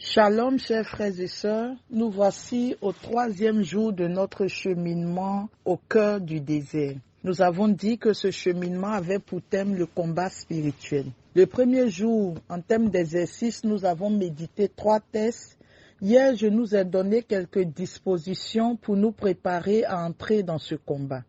Shalom, chers frères et sœurs, nous voici au 3e jour de notre cheminement au cœur du désert. Nous avons dit que ce cheminement avait pour thème le combat spirituel. Le premier jour, en thème d'exercice, nous avons médité 3 tests. Hier, je nous ai donné quelques dispositions pour nous préparer à entrer dans ce combat.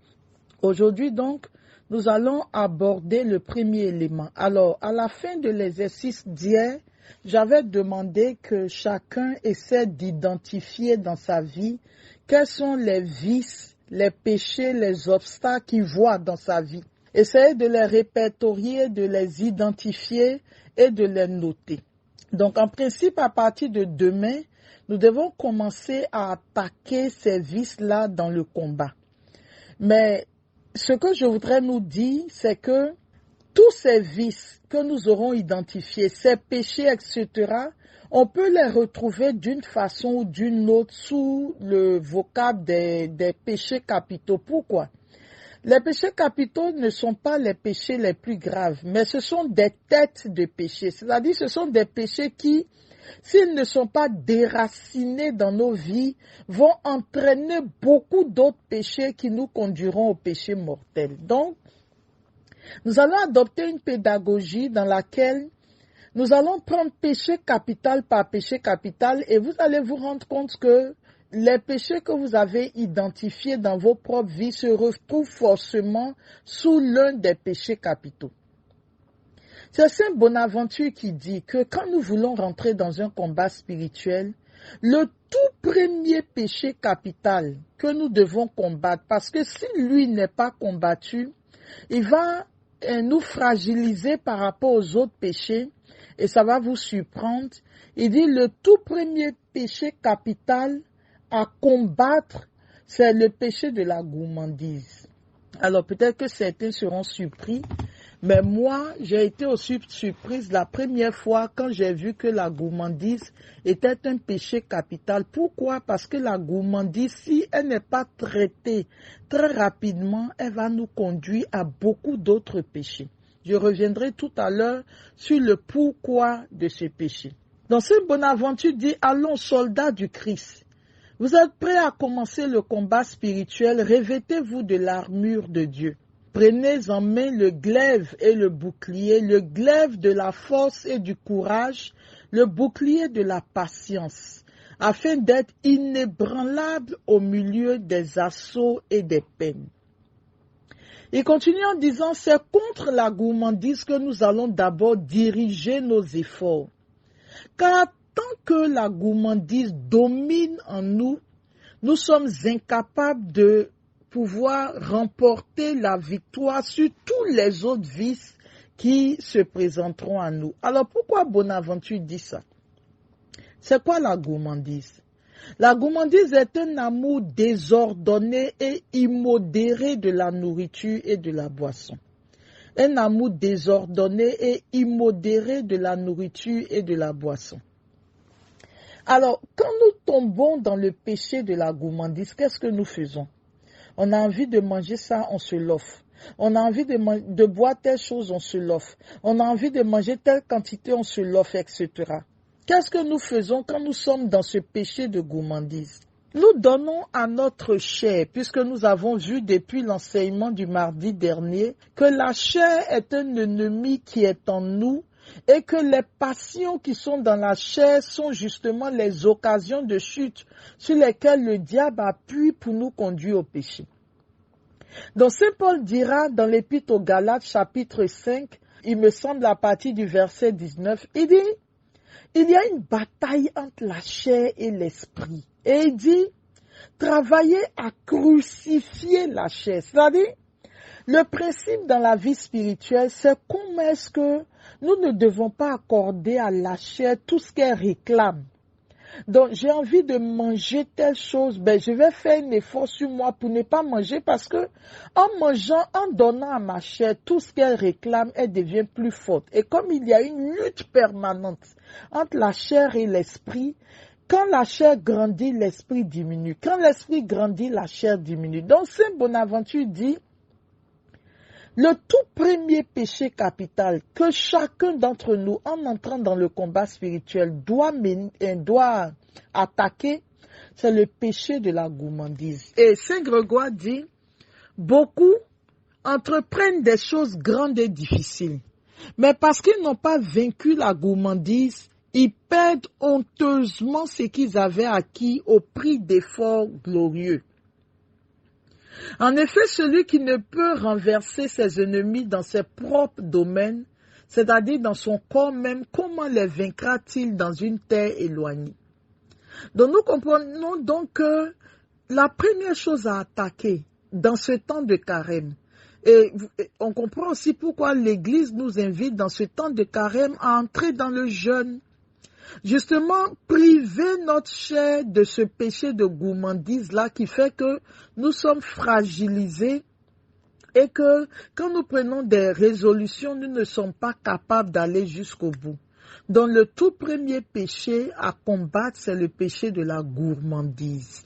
Aujourd'hui donc, nous allons aborder le premier élément. Alors, à la fin de l'exercice d'hier, j'avais demandé que chacun essaie d'identifier dans sa vie quels sont les vices, les péchés, les obstacles qu'il voit dans sa vie. Essayez de les répertorier, de les identifier et de les noter. Donc, en principe, à partir de demain, nous devons commencer à attaquer ces vices-là dans le combat. Mais ce que je voudrais nous dire, c'est que tous ces vices que nous aurons identifiés, ces péchés, etc., on peut les retrouver d'une façon ou d'une autre sous le vocable des péchés capitaux. Pourquoi? Les péchés capitaux ne sont pas les péchés les plus graves, mais ce sont des têtes de péchés. C'est-à-dire ce sont des péchés qui, s'ils ne sont pas déracinés dans nos vies, vont entraîner beaucoup d'autres péchés qui nous conduiront au péché mortel. Donc, nous allons adopter une pédagogie dans laquelle nous allons prendre péché capital par péché capital et vous allez vous rendre compte que les péchés que vous avez identifiés dans vos propres vies se retrouvent forcément sous l'un des péchés capitaux. C'est Saint Bonaventure qui dit que quand nous voulons rentrer dans un combat spirituel, le tout premier péché capital que nous devons combattre, parce que si lui n'est pas combattu, il va nous fragiliser par rapport aux autres péchés et ça va vous surprendre. Il dit le tout premier péché capital à combattre, c'est le péché de la gourmandise. Alors peut-être que certains seront surpris, mais moi j'ai été aussi surprise la première fois quand j'ai vu que la gourmandise était un péché capital. Pourquoi? Parce que la gourmandise, si elle n'est pas traitée très rapidement, elle va nous conduire à beaucoup d'autres péchés. Je reviendrai tout à l'heure sur le pourquoi de ce péché. Donc Saint Bonaventure dit, allons soldats du Christ. Vous êtes prêts à commencer le combat spirituel, revêtez-vous de l'armure de Dieu. Prenez en main le glaive et le bouclier, le glaive de la force et du courage, le bouclier de la patience, afin d'être inébranlable au milieu des assauts et des peines. Il continue en disant, c'est contre la gourmandise que nous allons d'abord diriger nos efforts. Car tant que la gourmandise domine en nous, nous sommes incapables de pouvoir remporter la victoire sur tous les autres vices qui se présenteront à nous. Alors pourquoi Bonaventure dit ça? C'est quoi la gourmandise? La gourmandise est un amour désordonné et immodéré de la nourriture et de la boisson. Un amour désordonné et immodéré de la nourriture et de la boisson. Alors, quand nous tombons dans le péché de la gourmandise, qu'est-ce que nous faisons? On a envie de manger ça, on se l'offre. On a envie de boire telle chose, on se l'offre. On a envie de manger telle quantité, on se l'offre, etc. Qu'est-ce que nous faisons quand nous sommes dans ce péché de gourmandise? Nous donnons à notre chair, puisque nous avons vu depuis l'enseignement du mardi dernier, que la chair est un ennemi qui est en nous et que les passions qui sont dans la chair sont justement les occasions de chute sur lesquelles le diable appuie pour nous conduire au péché. Donc Saint Paul dira dans l'Épître aux Galates chapitre 5, il me semble à partir du verset 19, il dit, il y a une bataille entre la chair et l'esprit. Et il dit, travaillez à crucifier la chair. C'est-à-dire, le principe dans la vie spirituelle, c'est comment est-ce que nous ne devons pas accorder à la chair tout ce qu'elle réclame. Donc, j'ai envie de manger telle chose, je vais faire un effort sur moi pour ne pas manger parce que, en mangeant, en donnant à ma chair tout ce qu'elle réclame, elle devient plus forte. Et comme il y a une lutte permanente entre la chair et l'esprit, quand la chair grandit, l'esprit diminue. Quand l'esprit grandit, la chair diminue. Donc, Saint Bonaventure dit, Le tout premier péché capital que chacun d'entre nous, en entrant dans le combat spirituel, doit attaquer, c'est le péché de la gourmandise. Et Saint Grégoire dit, beaucoup entreprennent des choses grandes et difficiles, mais parce qu'ils n'ont pas vaincu la gourmandise, ils perdent honteusement ce qu'ils avaient acquis au prix d'efforts glorieux. En effet, celui qui ne peut renverser ses ennemis dans ses propres domaines, c'est-à-dire dans son corps même, comment les vaincra-t-il dans une terre éloignée? Donc nous comprenons donc que la première chose à attaquer dans ce temps de carême, et on comprend aussi pourquoi l'Église nous invite dans ce temps de carême à entrer dans le jeûne. Justement, priver notre chair de ce péché de gourmandise-là qui fait que nous sommes fragilisés et que quand nous prenons des résolutions, nous ne sommes pas capables d'aller jusqu'au bout. Donc le tout premier péché à combattre, c'est le péché de la gourmandise.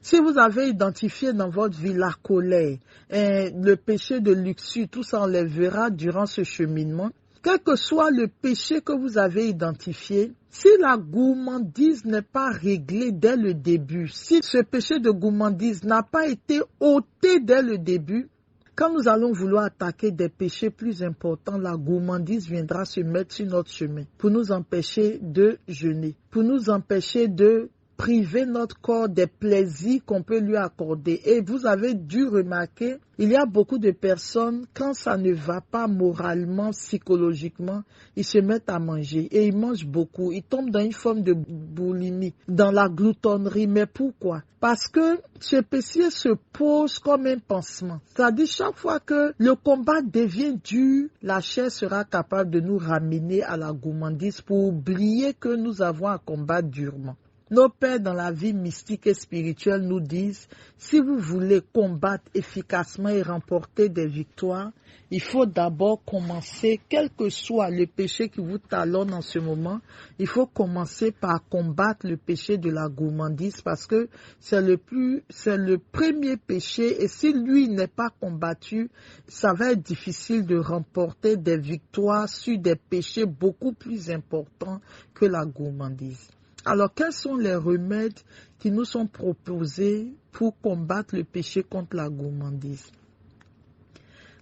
Si vous avez identifié dans votre vie la colère, le péché de luxure, tout ça on les verra durant ce cheminement. Quel que soit le péché que vous avez identifié, si la gourmandise n'est pas réglée dès le début, si ce péché de gourmandise n'a pas été ôté dès le début, quand nous allons vouloir attaquer des péchés plus importants, la gourmandise viendra se mettre sur notre chemin pour nous empêcher de jeûner, pour nous empêcher de priver notre corps des plaisirs qu'on peut lui accorder. Et vous avez dû remarquer, il y a beaucoup de personnes, quand ça ne va pas moralement, psychologiquement, ils se mettent à manger et ils mangent beaucoup. Ils tombent dans une forme de boulimie, dans la gloutonnerie. Mais pourquoi? Parce que ce péché se pose comme un pansement. C'est-à-dire chaque fois que le combat devient dur, la chair sera capable de nous ramener à la gourmandise pour oublier que nous avons à combattre durement. Nos pères dans la vie mystique et spirituelle nous disent, si vous voulez combattre efficacement et remporter des victoires, il faut d'abord commencer, quel que soit le péché qui vous talonne en ce moment, il faut commencer par combattre le péché de la gourmandise parce que c'est le premier péché et si lui n'est pas combattu, ça va être difficile de remporter des victoires sur des péchés beaucoup plus importants que la gourmandise. Alors, quels sont les remèdes qui nous sont proposés pour combattre le péché contre la gourmandise?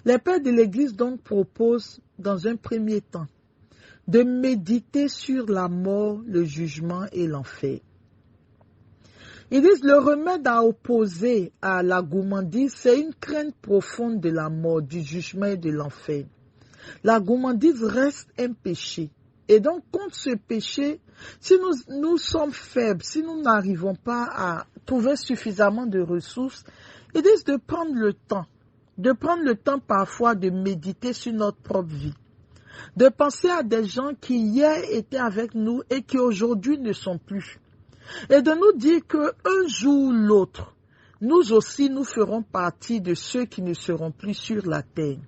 Les pères de l'Église donc proposent, dans un premier temps, de méditer sur la mort, le jugement et l'enfer. Ils disent le remède à opposer à la gourmandise, c'est une crainte profonde de la mort, du jugement et de l'enfer. La gourmandise reste un péché. Et donc, contre ce péché, si nous sommes faibles, si nous n'arrivons pas à trouver suffisamment de ressources, ils disent de prendre le temps parfois de méditer sur notre propre vie, de penser à des gens qui hier étaient avec nous et qui aujourd'hui ne sont plus, et de nous dire qu'un jour ou l'autre, nous aussi nous ferons partie de ceux qui ne seront plus sur la terre.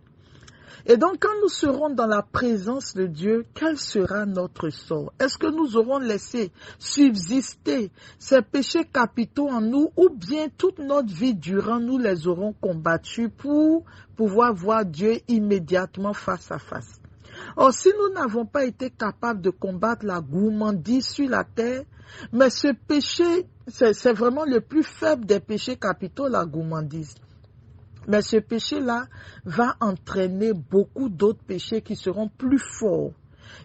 Et donc, quand nous serons dans la présence de Dieu, quel sera notre sort? Est-ce que nous aurons laissé subsister ces péchés capitaux en nous ou bien toute notre vie durant, nous les aurons combattus pour pouvoir voir Dieu immédiatement face à face? Or, si nous n'avons pas été capables de combattre la gourmandise sur la terre, mais ce péché, c'est vraiment le plus faible des péchés capitaux, la gourmandise. Mais ce péché-là va entraîner beaucoup d'autres péchés qui seront plus forts.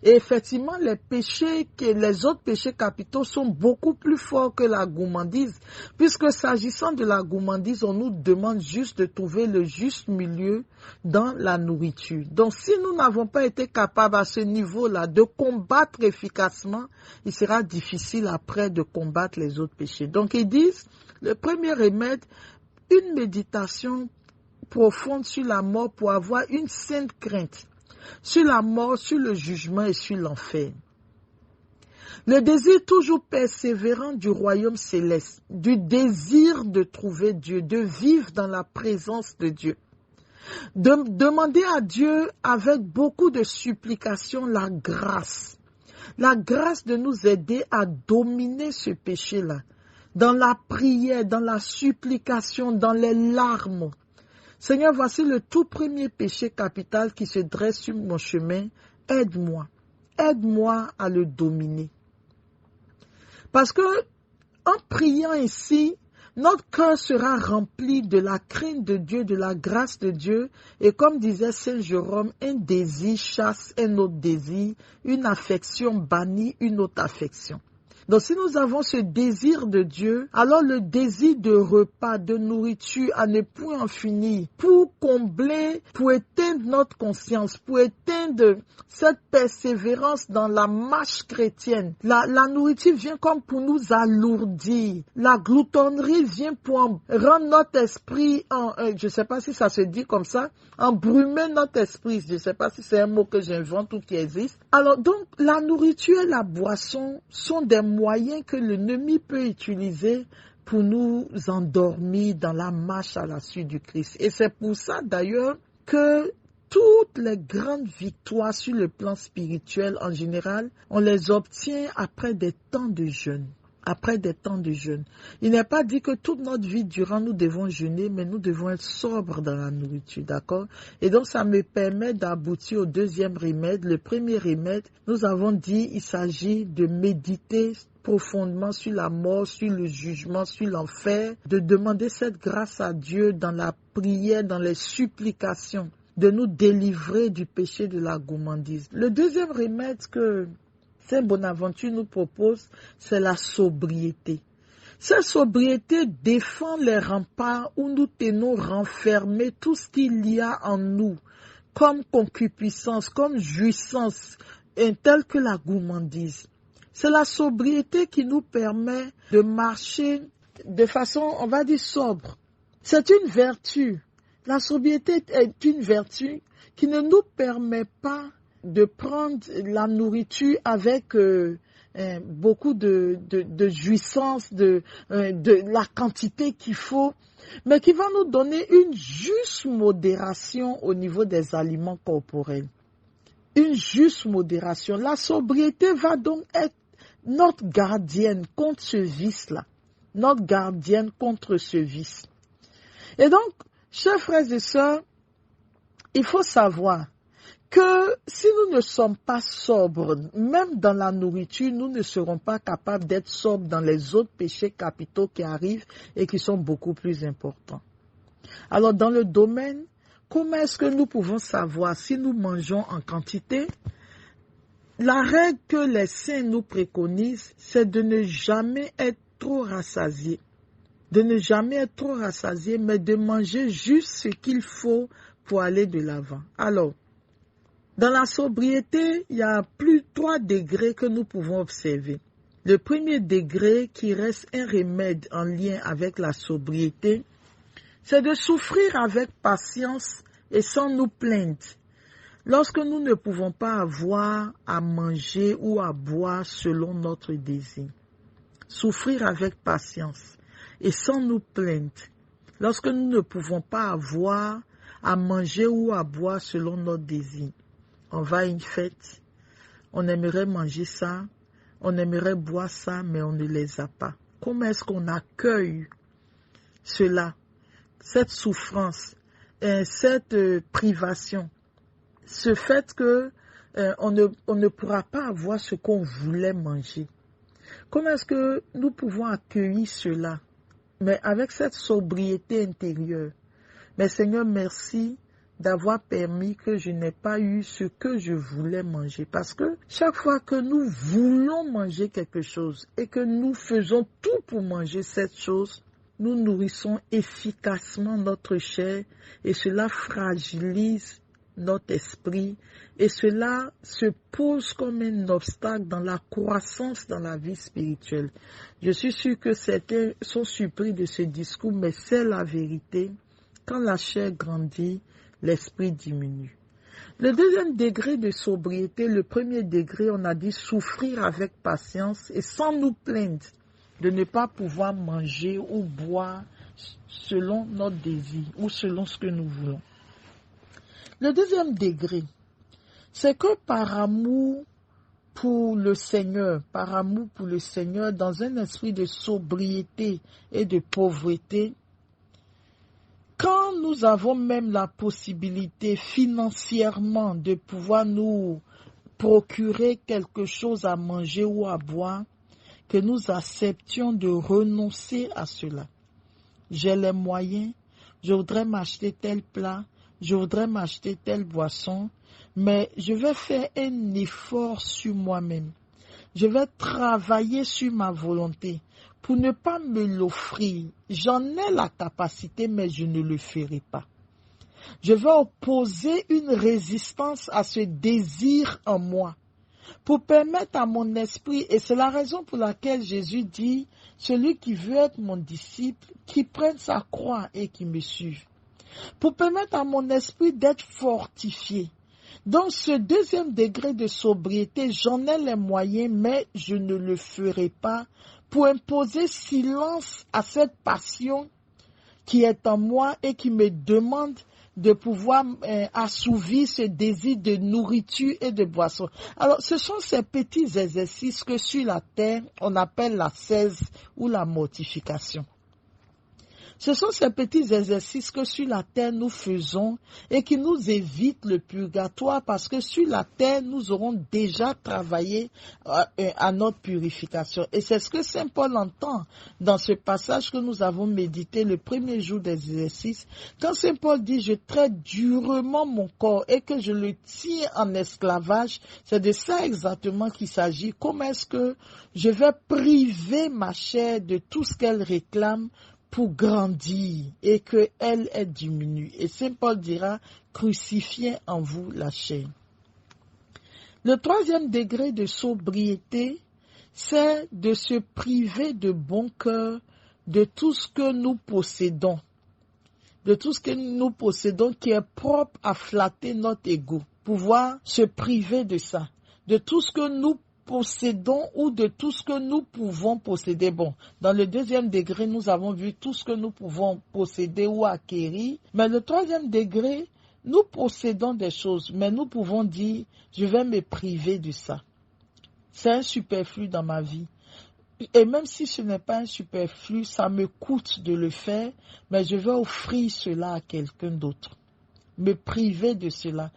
Et effectivement, les autres péchés capitaux sont beaucoup plus forts que la gourmandise, puisque s'agissant de la gourmandise, on nous demande juste de trouver le juste milieu dans la nourriture. Donc, si nous n'avons pas été capables à ce niveau-là de combattre efficacement, il sera difficile après de combattre les autres péchés. Donc, ils disent, le premier remède, une méditation profonde sur la mort pour avoir une sainte crainte sur la mort, sur le jugement et sur l'enfer. Le désir toujours persévérant du royaume céleste, du désir de trouver Dieu, de vivre dans la présence de Dieu. De demander à Dieu avec beaucoup de supplication la grâce de nous aider à dominer ce péché-là, dans la prière, dans la supplication, dans les larmes. Seigneur, voici le tout premier péché capital qui se dresse sur mon chemin. Aide-moi. Aide-moi à le dominer. Parce que en priant ainsi, notre cœur sera rempli de la crainte de Dieu, de la grâce de Dieu. Et comme disait Saint Jérôme, un désir chasse un autre désir, une affection bannit une autre affection. Donc si nous avons ce désir de Dieu, alors le désir de repas, de nourriture à ne plus en finir, pour combler, pour éteindre notre conscience, pour éteindre cette persévérance dans la marche chrétienne. La nourriture vient comme pour nous alourdir. La gloutonnerie vient pour rendre notre esprit, je ne sais pas si ça se dit comme ça, embrumer notre esprit. Je ne sais pas si c'est un mot que j'invente ou qui existe. Alors donc la nourriture et la boisson sont des moyens que l'ennemi peut utiliser pour nous endormir dans la marche à la suite du Christ. Et c'est pour ça d'ailleurs que toutes les grandes victoires sur le plan spirituel en général, on les obtient après des temps de jeûne. Après des temps de jeûne. Il n'est pas dit que toute notre vie durant nous devons jeûner, mais nous devons être sobres dans la nourriture, d'accord? Et donc ça me permet d'aboutir au deuxième remède. Le premier remède, nous avons dit, il s'agit de méditer profondément sur la mort, sur le jugement, sur l'enfer, de demander cette grâce à Dieu dans la prière, dans les supplications, de nous délivrer du péché de la gourmandise. Le deuxième remède que Saint Bonaventure nous propose, c'est la sobriété. Cette sobriété défend les remparts où nous tenons renfermés tout ce qu'il y a en nous, comme concupiscence, comme jouissance, telle que la gourmandise. C'est la sobriété qui nous permet de marcher de façon, on va dire, sobre. C'est une vertu. La sobriété est une vertu qui ne nous permet pas de prendre la nourriture avec beaucoup de jouissance, de la quantité qu'il faut, mais qui va nous donner une juste modération au niveau des aliments corporels. Une juste modération. La sobriété va donc être notre gardienne contre ce vice-là. Notre gardienne contre ce vice. Et donc, chers frères et sœurs, il faut savoir que si nous ne sommes pas sobres, même dans la nourriture, nous ne serons pas capables d'être sobres dans les autres péchés capitaux qui arrivent et qui sont beaucoup plus importants. Alors, dans le domaine, comment est-ce que nous pouvons savoir si nous mangeons en quantité? La règle que les saints nous préconisent, c'est de ne jamais être trop rassasié. De ne jamais être trop rassasié, mais de manger juste ce qu'il faut pour aller de l'avant. Alors, dans la sobriété, il y a plus 3 degrés que nous pouvons observer. Le premier degré, qui reste un remède en lien avec la sobriété, c'est de souffrir avec patience et sans nous plaindre. Lorsque nous ne pouvons pas avoir à manger ou à boire selon notre désir. Souffrir avec patience et sans nous plaindre. Lorsque nous ne pouvons pas avoir à manger ou à boire selon notre désir. On va à une fête, on aimerait manger ça, on aimerait boire ça, mais on ne les a pas. Comment est-ce qu'on accueille cela, cette souffrance, cette privation, ce fait que on ne pourra pas avoir ce qu'on voulait manger? Comment est-ce que nous pouvons accueillir cela, mais avec cette sobriété intérieure? Mais Seigneur, merci d'avoir permis que je n'ai pas eu ce que je voulais manger. Parce que chaque fois que nous voulons manger quelque chose et que nous faisons tout pour manger cette chose, nous nourrissons efficacement notre chair et cela fragilise notre esprit et cela se pose comme un obstacle dans la croissance dans la vie spirituelle. Je suis sûr que certains sont surpris de ce discours, mais c'est la vérité. Quand la chair grandit, l'esprit diminue. Le deuxième degré de sobriété, le premier degré, on a dit souffrir avec patience et sans nous plaindre de ne pas pouvoir manger ou boire selon notre désir ou selon ce que nous voulons. Le deuxième degré, c'est que par amour pour le Seigneur, dans un esprit de sobriété et de pauvreté, Quand nous avons même la possibilité financièrement de pouvoir nous procurer quelque chose à manger ou à boire, que nous acceptions de renoncer à cela. J'ai les moyens, je voudrais m'acheter tel plat, je voudrais m'acheter telle boisson, mais je vais faire un effort sur moi-même. Je vais travailler sur ma volonté pour ne pas me l'offrir. J'en ai la capacité, mais je ne le ferai pas. Je vais opposer une résistance à ce désir en moi pour permettre à mon esprit, et c'est la raison pour laquelle Jésus dit, celui qui veut être mon disciple, qui prenne sa croix et qui me suive. Pour permettre à mon esprit d'être fortifié. Donc ce deuxième degré de sobriété, j'en ai les moyens, mais je ne le ferai pas pour imposer silence à cette passion qui est en moi et qui me demande de pouvoir assouvir ce désir de nourriture et de boisson. Alors, ce sont ces petits exercices que sur la terre, on appelle l'ascèse ou la mortification. Ce sont ces petits exercices que sur la terre nous faisons et qui nous évitent le purgatoire parce que sur la terre nous aurons déjà travaillé à notre purification. Et c'est ce que Saint Paul entend dans ce passage que nous avons médité le premier jour des exercices. Quand Saint Paul dit « je traite durement mon corps et que je le tiens en esclavage », c'est de ça exactement qu'il s'agit. Comment est-ce que je vais priver ma chair de tout ce qu'elle réclame pour grandir et qu'elle est diminuée. Et Saint Paul dira, crucifiez en vous la chair. Le troisième degré de sobriété, c'est de se priver de bon cœur de tout ce que nous possédons. De tout ce que nous possédons qui est propre à flatter notre ego. Pouvoir se priver de ça. De tout ce que nous possédons ou de tout ce que nous pouvons posséder. Bon, dans le deuxième degré, nous avons vu tout ce que nous pouvons posséder ou acquérir. Mais le troisième degré, nous possédons des choses, mais nous pouvons dire, je vais me priver de ça. C'est un superflu dans ma vie. Et même si ce n'est pas un superflu, ça me coûte de le faire, mais je vais offrir cela à quelqu'un d'autre. Me priver de cela.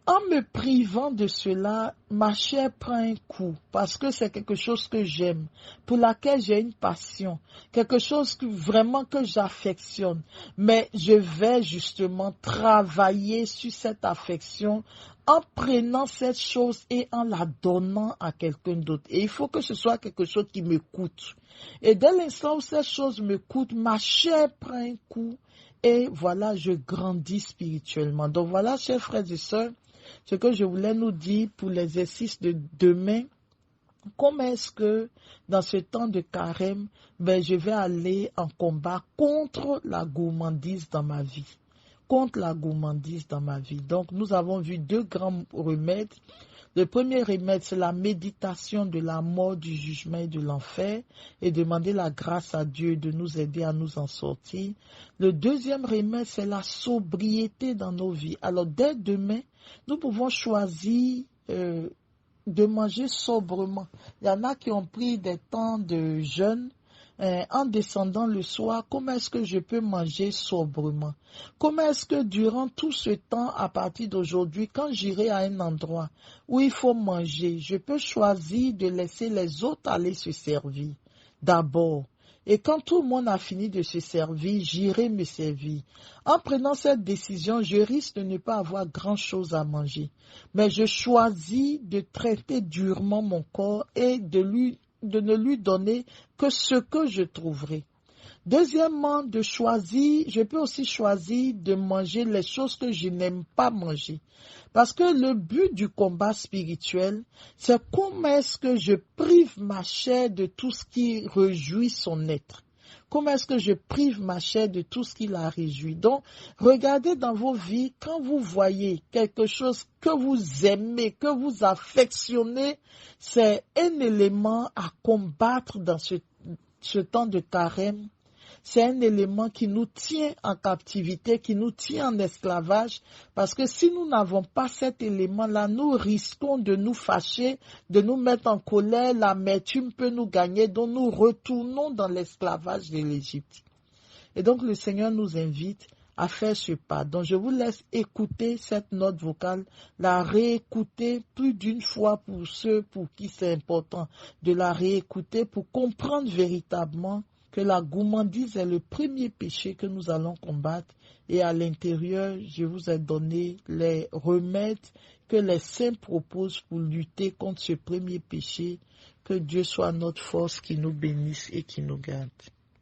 En me privant de cela, ma chair prend un coup parce que c'est quelque chose que j'aime, pour laquelle j'ai une passion, quelque chose que vraiment que j'affectionne. Mais je vais justement travailler sur cette affection en prenant cette chose et en la donnant à quelqu'un d'autre. Et il faut que ce soit quelque chose qui me coûte. Et dès l'instant où cette chose me coûte, ma chair prend un coup et voilà, je grandis spirituellement. Donc voilà, chers frères et sœurs, ce que je voulais nous dire pour l'exercice de demain, comment est-ce que dans ce temps de carême, je vais aller en combat contre la gourmandise dans ma vie. Contre la gourmandise dans ma vie. Donc nous avons vu deux grands remèdes. Le premier remède, c'est la méditation de la mort, du jugement et de l'enfer et demander la grâce à Dieu de nous aider à nous en sortir. Le deuxième remède, c'est la sobriété dans nos vies. Alors dès demain, nous pouvons choisir de manger sobrement. Il y en a qui ont pris des temps de jeûne. En descendant le soir, comment est-ce que je peux manger sobrement? Comment est-ce que durant tout ce temps, à partir d'aujourd'hui, quand j'irai à un endroit où il faut manger, je peux choisir de laisser les autres aller se servir d'abord. Et quand tout le monde a fini de se servir, j'irai me servir. En prenant cette décision, je risque de ne pas avoir grand-chose à manger. Mais je choisis de traiter durement mon corps et de ne lui donner que ce que je trouverai. Deuxièmement, je peux aussi choisir de manger les choses que je n'aime pas manger. Parce que le but du combat spirituel, c'est comment est-ce que je prive ma chair de tout ce qui réjouit son être. Comment est-ce que je prive ma chair de tout ce qui la réjouit? Donc, regardez dans vos vies, quand vous voyez quelque chose que vous aimez, que vous affectionnez, c'est un élément à combattre dans ce temps de carême. C'est un élément qui nous tient en captivité, qui nous tient en esclavage, parce que si nous n'avons pas cet élément-là, nous risquons de nous fâcher, de nous mettre en colère, l'amertume peut nous gagner, donc nous retournons dans l'esclavage de l'Égypte. Et donc le Seigneur nous invite à faire ce pas. Donc je vous laisse écouter cette note vocale, la réécouter plus d'une fois pour ceux pour qui c'est important de la réécouter pour comprendre véritablement que la gourmandise est le premier péché que nous allons combattre. Et à l'intérieur, je vous ai donné les remèdes que les saints proposent pour lutter contre ce premier péché. Que Dieu soit notre force, qui nous bénisse et qui nous garde.